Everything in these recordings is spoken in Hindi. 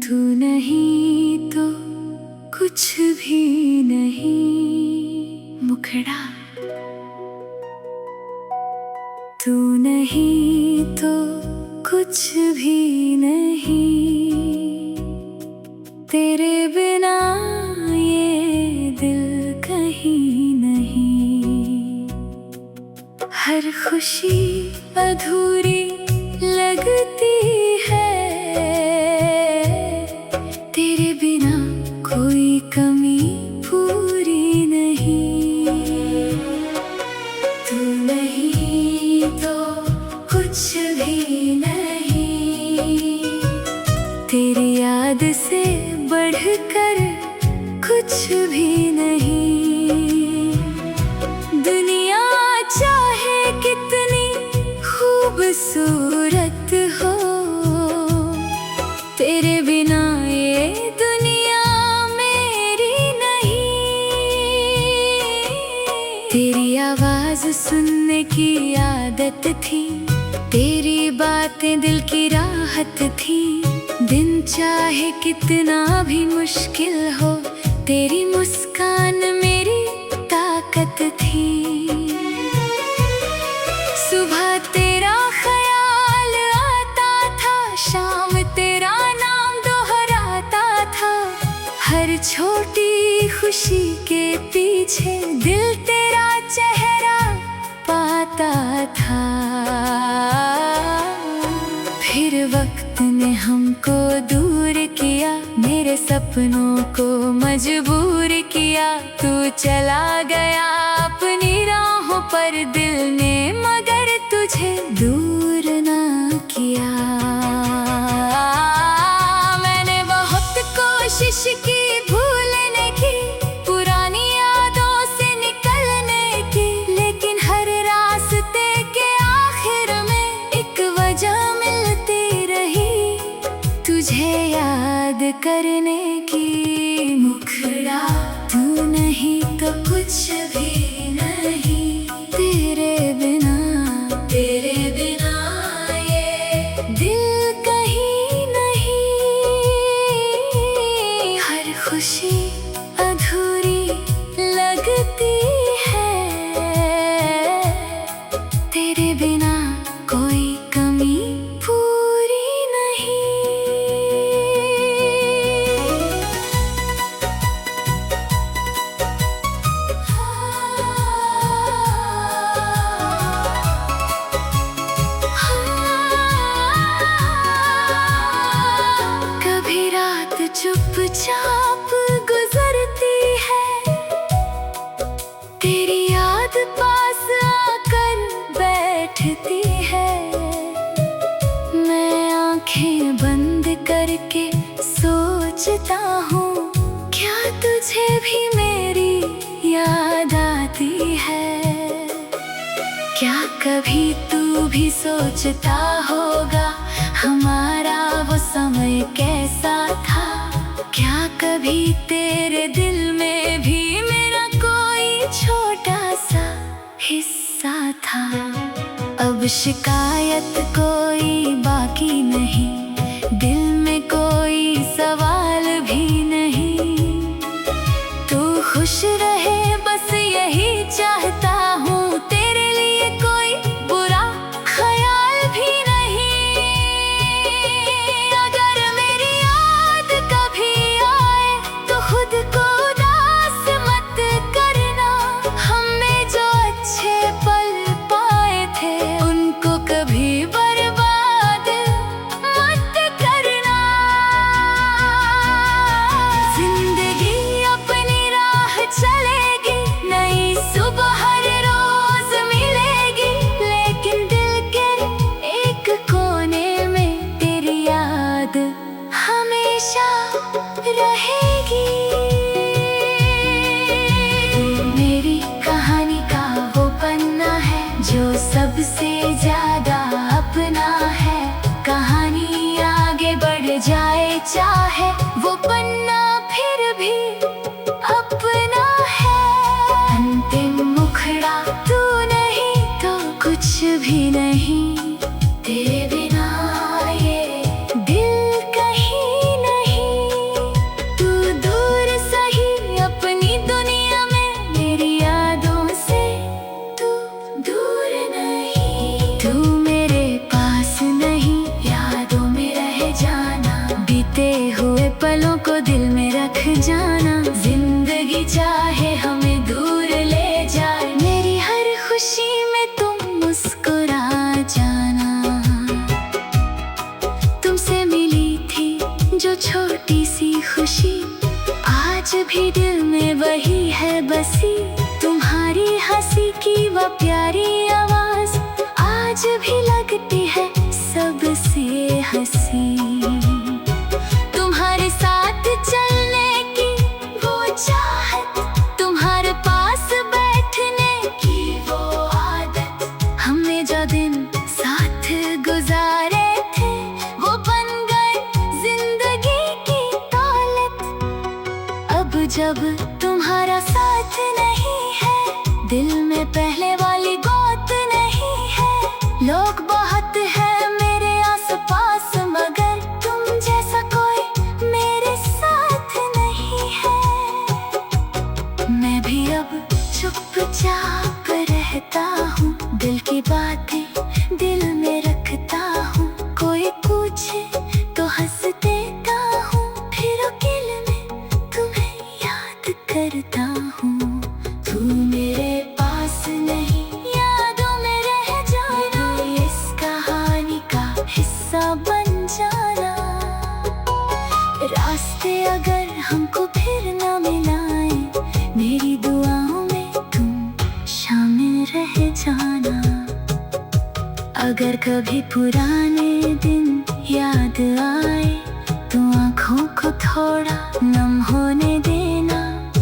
तू नहीं तो कुछ भी नहीं। मुखड़ा तू नहीं तो कुछ भी नहीं। तेरे बिना ये दिल कहीं नहीं। हर खुशी अधूरी लगती है, तेरे बिना कोई कमी पूरी नहीं। तू नहीं तो कुछ भी नहीं। तेरी याद से बढ़कर कुछ भी नहीं। दुनिया चाहे कितनी खूबसूरत हो, तेरे बिना ये दुनिया मेरी नहीं। तेरी आवाज सुनने की आदत थी, तेरी बातें दिल की राहत थी। दिन चाहे कितना भी मुश्किल हो, तेरी मुस्कान मेरी ताकत थी। सुबह तेरा ख्याल आता था, शाम तेरा नाम दोहराता था। हर छोटी खुशी के पीछे दिल तेरा चेहरा पाता था। फिर वक्त ने हमको दूर किया, मेरे सपनों को मजबूर किया। तू चला गया अपनी राहों पर, दिल ने मगर तुझे दूर ना किया। मैंने बहुत कोशिश की भूलने की, पुरानी यादों से निकलने की, लेकिन हर रास्ते के आखिर में एक वजह मिलती रही, तुझे याद करने की। मुखड़ा तू नहीं तो कुछ भी नहीं। तेरे बिना ये दिल कहीं नहीं। हर खुशी अधूरी लगती है, तेरे बिना कोई कमी पूरी नहीं। कभी रात चुपचाप गुजरती है, तेरी याद पास आकर बैठती है। मैं आंखें बंद करके सोचता हूँ, क्या तुझे भी मेरी याद आती है? क्या कभी तू भी सोचता होगा हमारा वो समय कैसा था? क्या कभी तेरे दिल में भी मेरा कोई छोटा सा हिस्सा था? अब शिकायत कोई बाकी नहीं, दिल में कोई सवाल भी नहीं। तू खुश रहे बस यही चाहता हूँ, तेरे लिए कोई बुरा ख्याल भी नहीं। अगर मेरी याद कभी आए तो खुद को उदास मत करना। हमने जो अच्छे पल पाए थे उनको कभी बर्बाद जो छोटी सी खुशी आज भी दिल में वही है बसी। तुम्हारी हंसी की वो प्यारी आवाज आज भी लगती है सबसे हंसी। तुम्हारे साथ चलने की वो चाहत, तुम्हारे पास बैठने की वो आदत, हमने जो दिन साथ गुजारे थे वो बन गए जिंदगी की दौलत। अब जब तुम्हारा साथ नहीं है, दिल में पहले वाली बात नहीं है। लोग बहुत है मेरे आसपास मगर तुम जैसा कोई मेरे साथ नहीं है। मैं भी अब चुपचाप रहता हूँ, दिल की बातें दिल में रखता हूँ। कोई पूछे तो हंस देता हूँ, फिर अकेले में तुम्हें याद करता हूँ। तू मेरे पास नहीं, यादों में रह जाना, इस कहानी का हिस्सा बन जाना। रास्ते अगर हमको फिर न मिलाएं, मेरी दुआओं में तुम शामिल रह जाना। अगर कभी पुराने दिन याद आए तो आँखों को थोड़ा नम होने देना।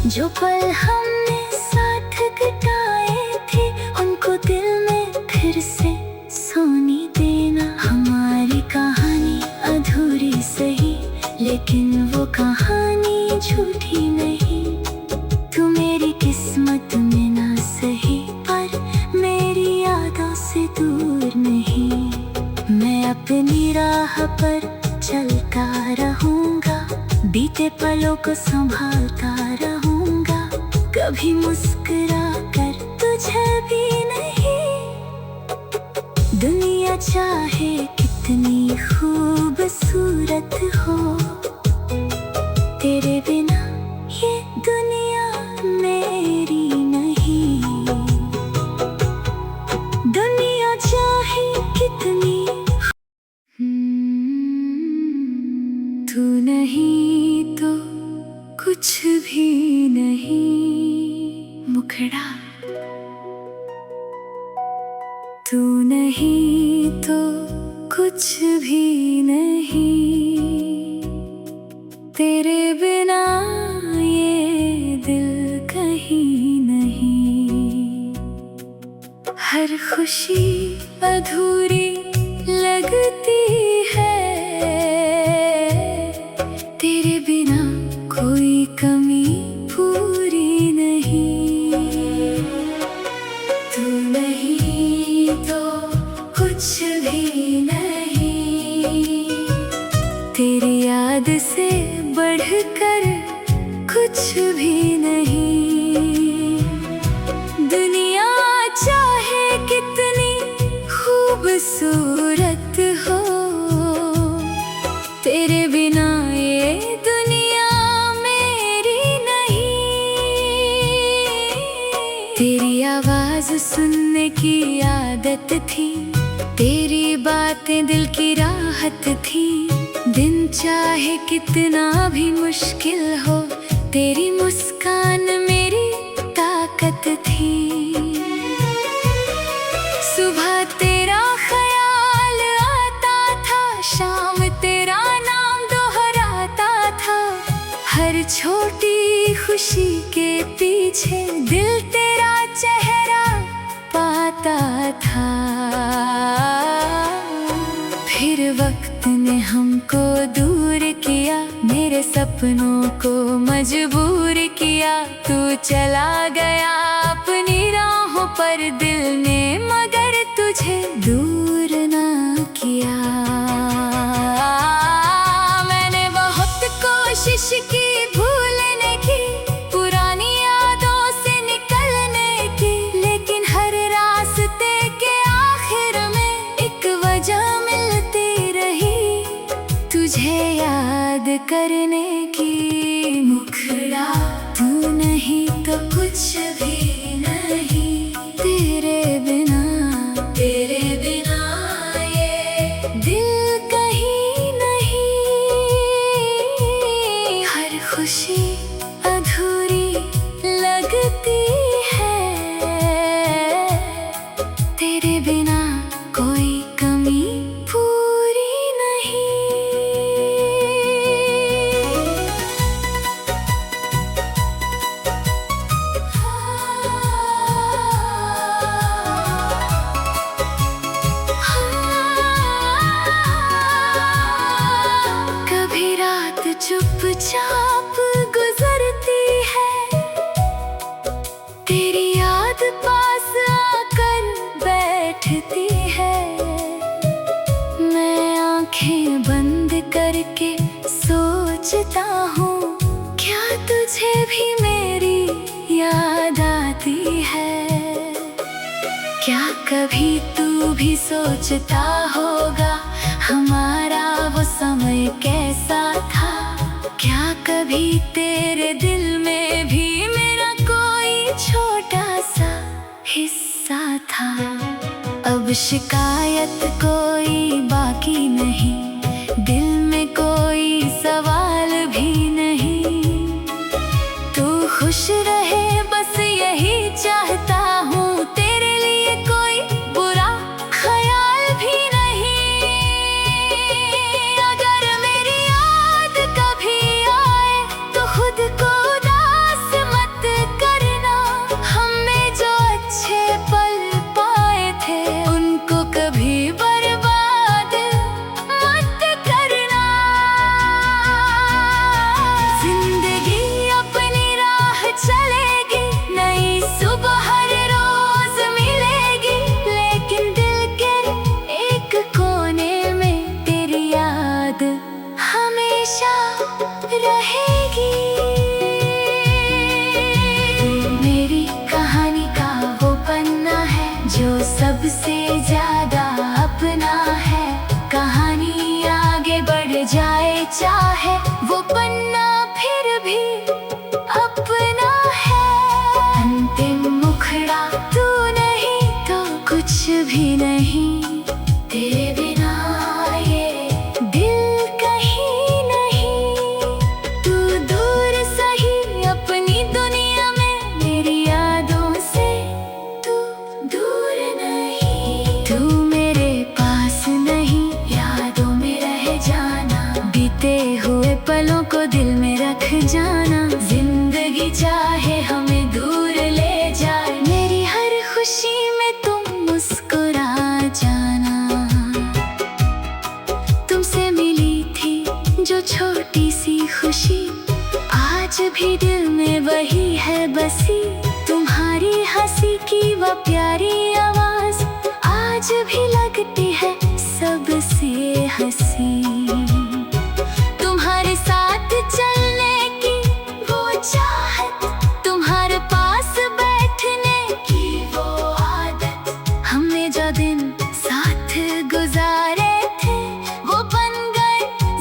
जो पल हमने साथ बिताए थे उनको दिल में फिर से सोने देना। हमारी कहानी अधूरी सही लेकिन वो कहानी झूठी नहीं। तू मेरी किस्मत में ना सही पर मेरी यादों से दूर नहीं। मैं अपनी राह पर चलता रहूंगा, बीते पलों को संभालता रहूंगा। कभी मुस्कुरा कर तुझे भी नहीं, दुनिया चाहे कितनी खूबसूरत हो, तेरे बिना ये दुनिया मेरी नहीं। दुनिया चाहे कितनी तू नहीं तो कुछ भी नहीं। मुखड़ा तू नहीं तो कुछ भी नहीं, तेरे बिना ये दिल कहीं नहीं। हर खुशी अधूरी लगती है, तेरे बिना कोई कमी पूरी नहीं। तू नहीं तो कुछ भी नहीं, तेरी याद से बढ़कर कुछ भी नहीं। दुनिया चाहे कितनी खूबसूरत हो, तेरे बिना ये दुनिया मेरी नहीं। तेरी आवाज सुनने की आदत थी, तेरी बातें दिल की राहत थी। दिन चाहे कितना भी मुश्किल हो, तेरी मुस्कान मेरी ताकत थी। सुबह तेरा ख्याल आता था, शाम तेरा नाम दोहराता था। हर छोटी खुशी के पीछे दिल तेरा चेहरा पाता था। फिर वक्त ने हमको दूर किया, मेरे सपनों को मजबूर किया। तू चला गया अपनी राहों पर, दिल ने मगर तुझे दूर ना किया। मैंने बहुत कोशिश की भूलने की, पुरानी यादों से निकलने की, लेकिन हर रास्ते के आखिर में एक वजह मिलती रही, तुझे याद करने की। मुखड़ा तू नहीं तो कुछ भी नहीं, तेरे बिना ये दिल कहीं नहीं। चुपचाप गुजरती है, तेरी याद पास आकर बैठती है। मैं आंखें बंद करके सोचता हूँ, क्या तुझे भी मेरी याद आती है? क्या कभी तू भी सोचता होगा हमारा वो समय कैसा था? क्या कभी तेरे दिल में भी मेरा कोई छोटा सा हिस्सा था? अब शिकायत कोई बाकी नहीं, दिल में कोई सवाल भी नहीं। तू खुश रहे बस यही चाहता हूँ, तेरे लिए कोई बुरा ख्याल भी नहीं। अगर मेरी याद कभी आए तो खुद को उदास मत करना, हमने जो अच्छे पल पाए थे उनको कभी बर्बाद मत करना। जिंदगी अपनी राह चलेगी, नई सुबह हर रोज मिलेगी, लेकिन दिल के एक कोने में तेरी याद हमेशा रहेगी। मेरी कहानी का वो पन्ना है जो सबसे ज्यादा अपना है। कहानी आगे बढ़ जाए चाहे, वो पन्ना फिर भी अपना है। अंतिम मुखड़ा तू नहीं तो कुछ भी नहीं, तेरे बिना ये दिल कहीं नहीं। तू दूर सही अपनी दुनिया में, मेरी यादों से तू दूर नहीं। तू मेरे पास नहीं, यादों में रह जाना, बीते हुए पलों को दिल में रख जाना। जिंदगी चाहे हमें दूर ले जाए, मेरी हर खुशी में तुम मुस्कुरा जाना। तुमसे मिली थी जो छोटी सी खुशी, आज भी दिल में वही है बसी। तुम्हारी हंसी की वो प्यारी आवाज आज भी लगती है सबसे हंसी। तुम्हारे साथ चलने की वो चाहत, तुम्हारे पास बैठने की वो आदत, हमने जो दिन साथ गुजारे थे वो बन गए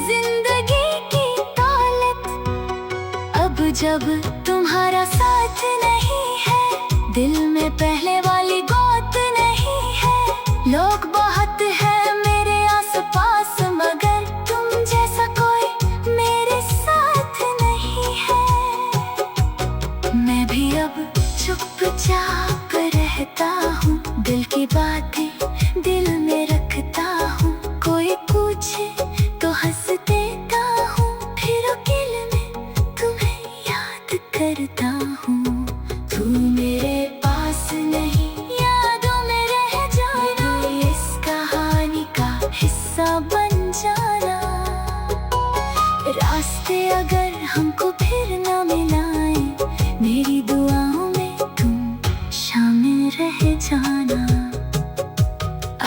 जिंदगी की दौलत। अब जब तुम्हारा साथ नहीं है, दिल में पहले वाली बात नहीं है। लोग बहुत है मेरे आसपास, मगर तुम जैसा कोई मेरे साथ नहीं है। मैं भी अब चुपचाप रहता हूँ, दिल की बातें दिल में रखता हूँ। कोई पूछे तो हंस देता हूँ, फिर अकेले में तुम्हें याद करता हूँ। तू मेरे पास नहीं, यादों में रह जाना, इस कहानी का हिस्सा बन जाना। रास्ते अगर हमको फिर न मिलाएं, मेरी दुआओं में तुम शामिल रह जाना।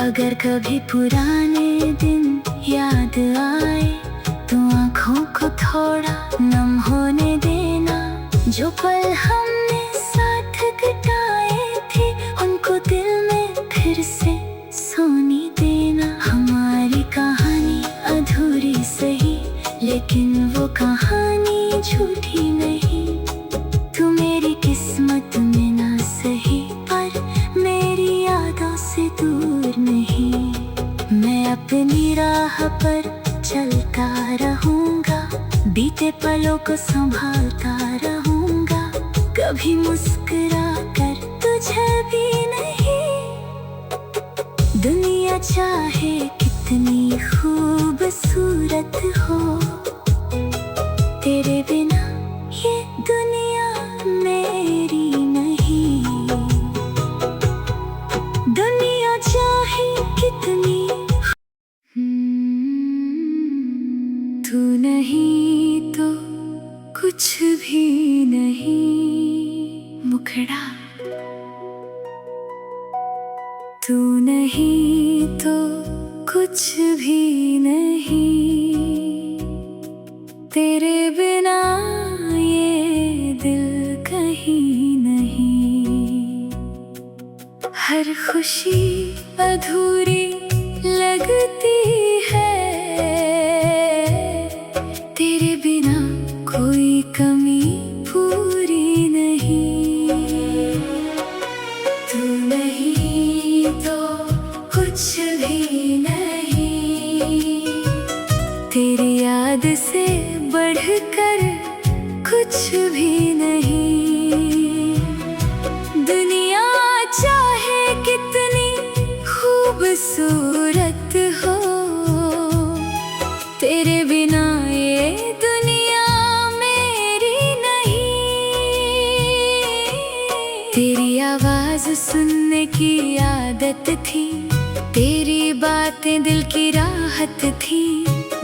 अगर कभी पुराने दिन याद आए तो आँखों को थोड़ा नम होने देना। जो पल हमने साथ बिताए थे उनको दिल में फिर से सोने देना। हमारी कहानी अधूरी सही, लेकिन वो कहानी झूठी नहीं। तू मेरी किस्मत में ना सही, पर मेरी यादों से दूर नहीं। मैं अपनी राह पर चलता रहूंगा, बीते पलों को संभालता रहूंगा। कभी मुस्कुरा कर तुझे भी नहीं, दुनिया चाहे कितनी खूबसूरत हो, तेरे बिना ये दुनिया मेरी नहीं। दुनिया चाहे कितनी तू नहीं तो कुछ भी नहीं। मुखड़ा तू नहीं तो कुछ भी नहीं, तेरे बिना ये दिल कहीं नहीं। हर खुशी अधूरी लगती है, तेरे बिना कोई कमी पूरी नहीं। तू नहीं तो कुछ भी नहीं, तेरी याद से बढ़कर कुछ भी नहीं। दुनिया चाहे कितनी खूबसूरत हो, तेरे बिना ये दुनिया मेरी नहीं। तेरी आवाज सुनने की आदत थी, तेरी बातें दिल की राहत थी।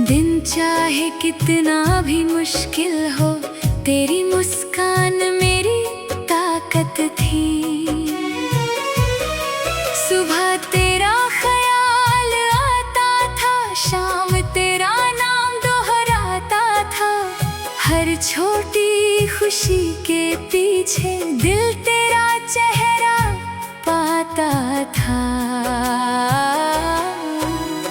दिन चाहे कितना भी मुश्किल हो, तेरी मुस्कान मेरी ताकत थी। सुबह तेरा ख्याल आता था, शाम तेरा नाम दोहराता था। हर छोटी खुशी के पीछे दिल तेरा चेहरा पाता था।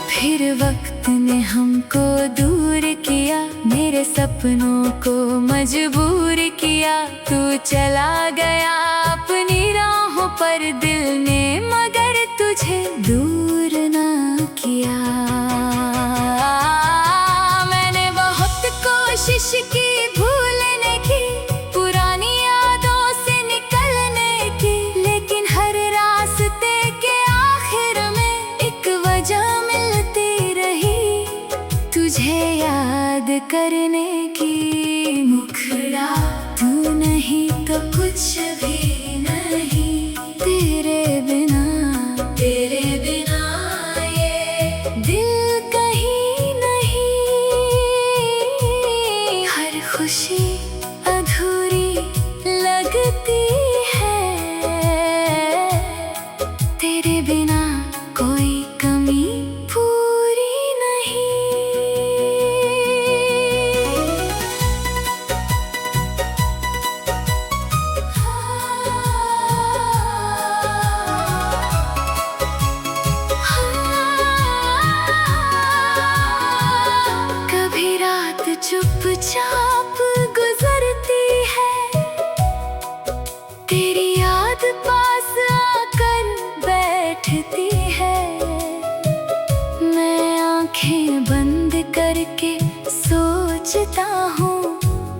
फिर वक्त ने हमको दूर किया, मेरे सपनों को मजबूर किया। तू चला गया अपनी राहों पर दिल ने, मगर तुझे दूर ना किया। मैंने बहुत कोशिश की भूलने की, पुरानी यादों से निकलने की, लेकिन हर रास्ते के आखिर में एक वजह मिलती रही, तुझे याद करने की। मुखड़ा तू नहीं तो कुछ भी नहीं, तेरे बिना ये दिल कहीं नहीं। हर खुशी अधूरी लगती है, तेरे बिना कोई कमी पूरी नहीं। कभी रात चुपचाप गुजरती है, तेरी याद पास आकर बैठती है। मैं आंखें बंद करके सोचता हूँ,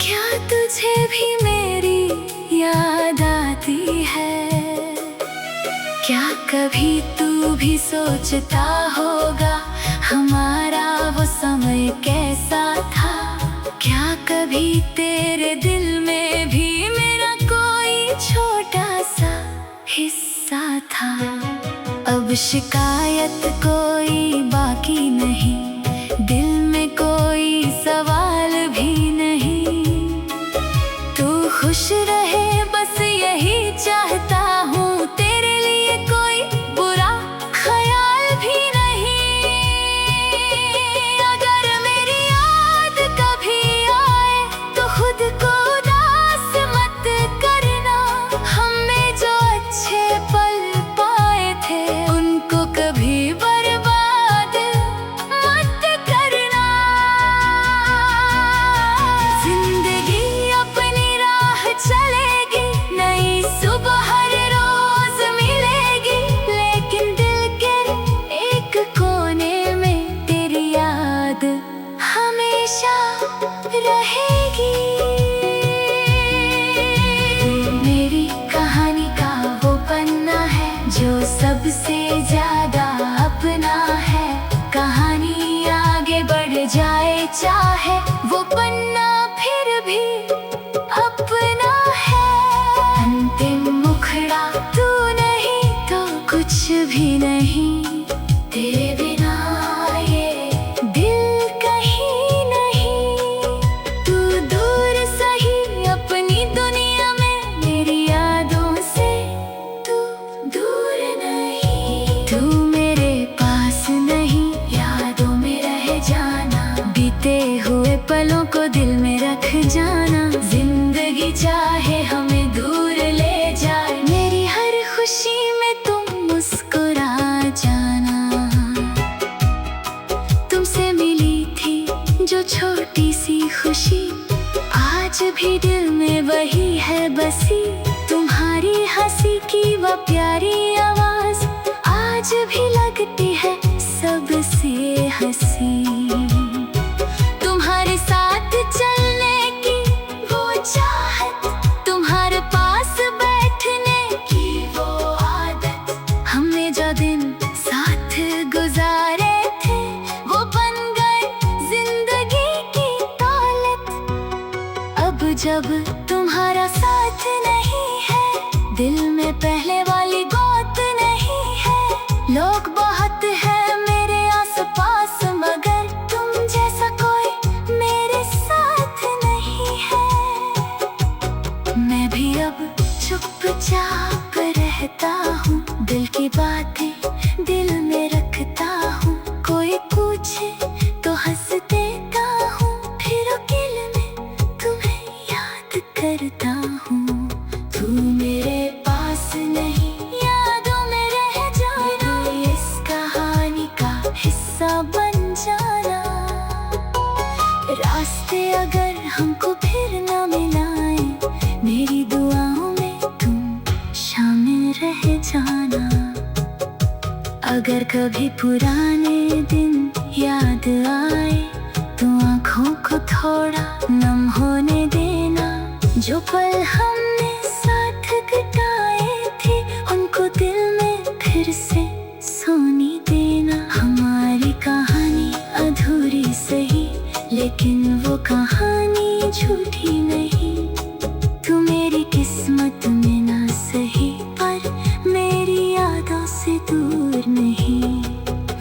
क्या तुझे भी मेरी याद आती है? क्या कभी तू भी सोचता होगा हमारा वो समय कैसा था? क्या कभी तेरे दिल में भी मेरा कोई छोटा सा हिस्सा था? अब शिकायत कोई बाकी नहीं, दिल में कोई सवाल भी नहीं। तू खुश रहे बस यही चाहता हूँ, तेरे लिए कोई बुरा ख्याल भी नहीं। अगर मेरी याद कभी आए तो खुद को उदास मत करना, हमने जो अच्छे पल पाए थे उनको कभी बर्बाद मत करना। जिंदगी अपनी राह चलेगी, नई सुबह हर रोज मिलेगी, लेकिन दिल के एक कोने में तेरी याद हमेशा रहेगी। मेरी कहानी का वो पन्ना है जो सबसे ज्यादा अपना है। कहानी आगे बढ़ जाए चाहे, वो पन्ना फिर भी अपना है। अंतिम मुखड़ा तू नहीं तो कुछ भी नहीं, तेरे बिना ये दिल कहीं नहीं। तू दूर सही जो छोटी सी खुशी आज भी दिल में वही है बसी। तुम्हारी हंसी की वो प्यारी आवाज आज भी लगती है सबसे हंसी। तुम्हारे साथ चलने की वो चाहत, तुम्हारे पास बैठने की वो आदत, हमने जो दिन साथ गुजारे थे वो बन गए जिंदगी की दौलत। अब जब तुम्हारा साथ नहीं है, दिल में पहले वाली बात नहीं है। लोग बहुत है मेरे आसपास मगर तुम जैसा कोई मेरे साथ नहीं है। मैं भी अब चुपचाप रहता हूँ, दिल की बातें दिल में रखता हूँ। कोई पूछे तो हंस देता हूँ, फिर अकेले में तुम्हें याद करता हूँ। तू मेरे पास नहीं, यादों में रह जाना, इस कहानी का हिस्सा बन जाना। रास्ते अगर हमको फिर न मिलाएं, मेरी दुआओं में तुम शामिल रह जाना। अगर कभी पुराने दिन याद आए तो आँखों को थोड़ा नम होने देना। जो पल हमने साथ बिताए थे उनको दिल में फिर से सोने देना। हमारी कहानी अधूरी सही लेकिन वो कहानी झूठी नहीं। तू मेरी किस्मत में ना सही पर मेरी यादों से दूर नहीं।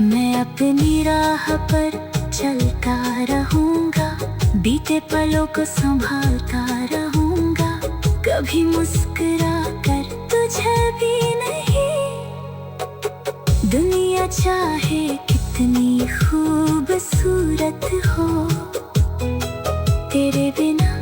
मैं अपनी राह पर चलता रहूंगा, बीते पलों को संभालता रहूंगा। कभी मुस्कुरा कर तुझे भी नहीं, दुनिया चाहे कितनी खूबसूरत हो, तेरे बिना